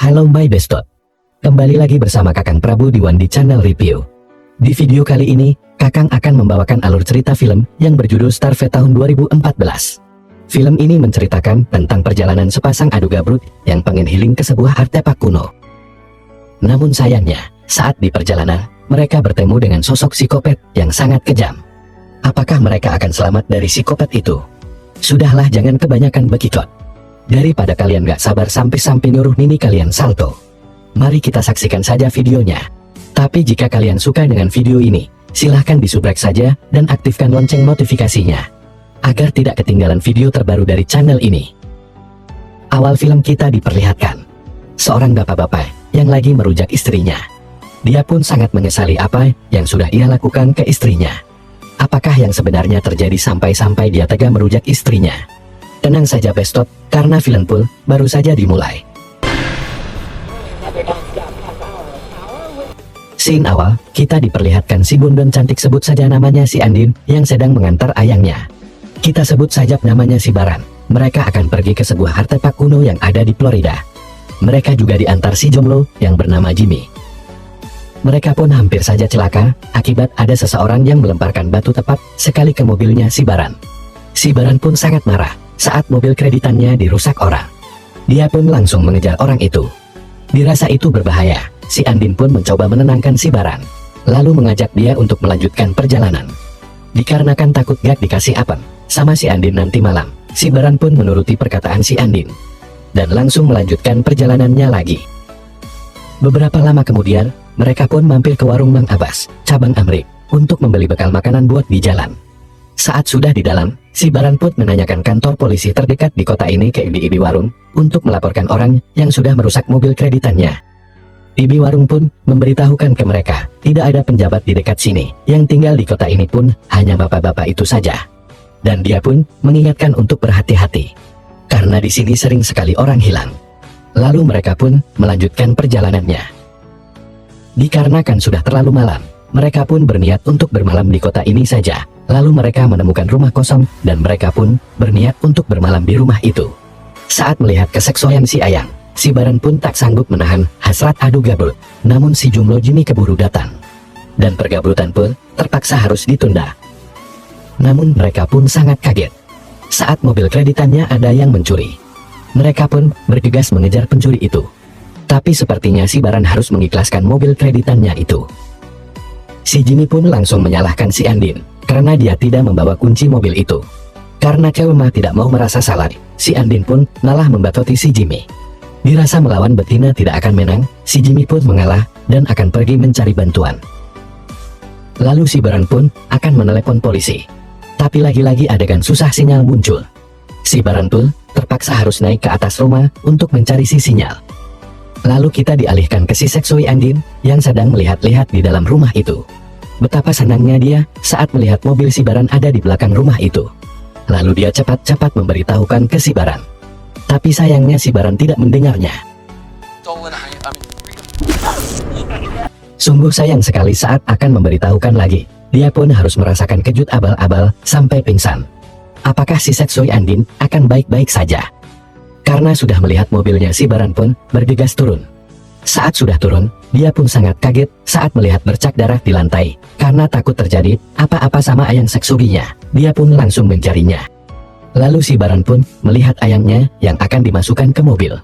Halo my bestot. Kembali lagi bersama Kakang Prabu di Wandi Channel Review. Di video kali ini, Kakang akan membawakan alur cerita film yang berjudul Starve tahun 2014. Film ini menceritakan tentang perjalanan sepasang adu gabrut yang pengen healing ke sebuah artefak kuno. Namun sayangnya, saat di perjalanan, mereka bertemu dengan sosok psikopat yang sangat kejam. Apakah mereka akan selamat dari psikopat itu? Sudahlah, jangan kebanyakan bekicot. Daripada kalian gak sabar sampai nyuruh nini kalian salto. Mari kita saksikan saja videonya. Tapi jika kalian suka dengan video ini, silahkan disubrek saja dan aktifkan lonceng notifikasinya, agar tidak ketinggalan video terbaru dari channel ini. Awal film kita diperlihatkan seorang bapak-bapak yang lagi merujak istrinya. Dia pun sangat menyesali apa yang sudah ia lakukan ke istrinya. Apakah yang sebenarnya terjadi sampai dia tega merujak istrinya? Tenang saja bestot, karena film pun baru saja dimulai. Scene awal, kita diperlihatkan si bundon cantik, sebut saja namanya si Andin, yang sedang mengantar ayangnya. Kita sebut saja namanya si Baran. Mereka akan pergi ke sebuah artefak kuno yang ada di Florida. Mereka juga diantar si jomblo yang bernama Jimmy. Mereka pun hampir saja celaka, akibat ada seseorang yang melemparkan batu tepat sekali ke mobilnya si Baran. Si Baran pun sangat marah saat mobil kreditannya dirusak orang. Dia pun langsung mengejar orang itu. Dirasa itu berbahaya, si Andin pun mencoba menenangkan si Baran, lalu mengajak dia untuk melanjutkan perjalanan. Dikarenakan takut gak dikasih apem sama si Andin nanti malam, si Baran pun menuruti perkataan si Andin dan langsung melanjutkan perjalanannya lagi. Beberapa lama kemudian, mereka pun mampir ke warung Mang Abbas, cabang Amrik, untuk membeli bekal makanan buat di jalan. Saat sudah di dalam, si Baran pun menanyakan kantor polisi terdekat di kota ini ke ibi warung untuk melaporkan orang yang sudah merusak mobil kreditannya. Ibi warung pun memberitahukan ke mereka, tidak ada penjabat di dekat sini, yang tinggal di kota ini pun hanya bapak-bapak itu saja. Dan dia pun mengingatkan untuk berhati-hati, karena di sini sering sekali orang hilang. Lalu mereka pun melanjutkan perjalanannya. Dikarenakan sudah terlalu malam, mereka pun berniat untuk bermalam di kota ini saja. Lalu mereka menemukan rumah kosong dan mereka pun berniat untuk bermalam di rumah itu. Saat melihat keseksuaian si Ayang, si Baran pun tak sanggup menahan hasrat adu gabrut. Namun si jomblo Jimmy keburu datang, dan pergabrutan pun terpaksa harus ditunda. Namun mereka pun sangat kaget saat mobil kreditannya ada yang mencuri. Mereka pun bergegas mengejar pencuri itu. Tapi sepertinya si Baran harus mengikhlaskan mobil kreditannya itu. Si Jimmy pun langsung menyalahkan si Andin karena dia tidak membawa kunci mobil itu. Karena cewek mah tidak mau merasa salah, si Andin pun malah membatoti si Jimmy. Dirasa melawan betina tidak akan menang, si Jimmy pun mengalah dan akan pergi mencari bantuan. Lalu si Baran pun akan menelepon polisi. Tapi lagi-lagi adegan susah sinyal muncul. Si Baran pun terpaksa harus naik ke atas rumah untuk mencari si sinyal. Lalu kita dialihkan ke si seksui Andin yang sedang melihat-lihat di dalam rumah itu. Betapa senangnya dia saat melihat mobil si Baran ada di belakang rumah itu. Lalu dia cepat-cepat memberitahukan ke si Baran. Tapi sayangnya si Baran tidak mendengarnya. Sungguh sayang sekali saat akan memberitahukan lagi. Dia pun harus merasakan kejut abal-abal sampai pingsan. Apakah si seksui Andin akan baik-baik saja? Karena sudah melihat mobilnya si Baran pun bergegas turun. Saat sudah turun, dia pun sangat kaget saat melihat bercak darah di lantai. Karena takut terjadi apa-apa sama ayang seksuginya, dia pun langsung mencarinya. Lalu si Baran pun melihat ayangnya yang akan dimasukkan ke mobil.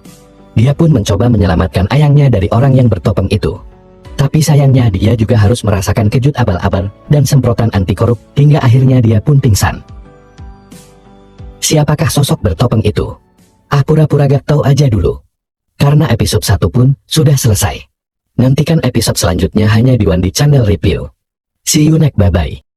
Dia pun mencoba menyelamatkan ayangnya dari orang yang bertopeng itu. Tapi sayangnya dia juga harus merasakan kejut abal-abal dan semprotan anti korup hingga akhirnya dia pun pingsan. Siapakah sosok bertopeng itu? Pura-pura gak tahu aja dulu. Karena episode 1 pun sudah selesai. Nantikan episode selanjutnya hanya di Wandi Channel Review. See you next, bye-bye.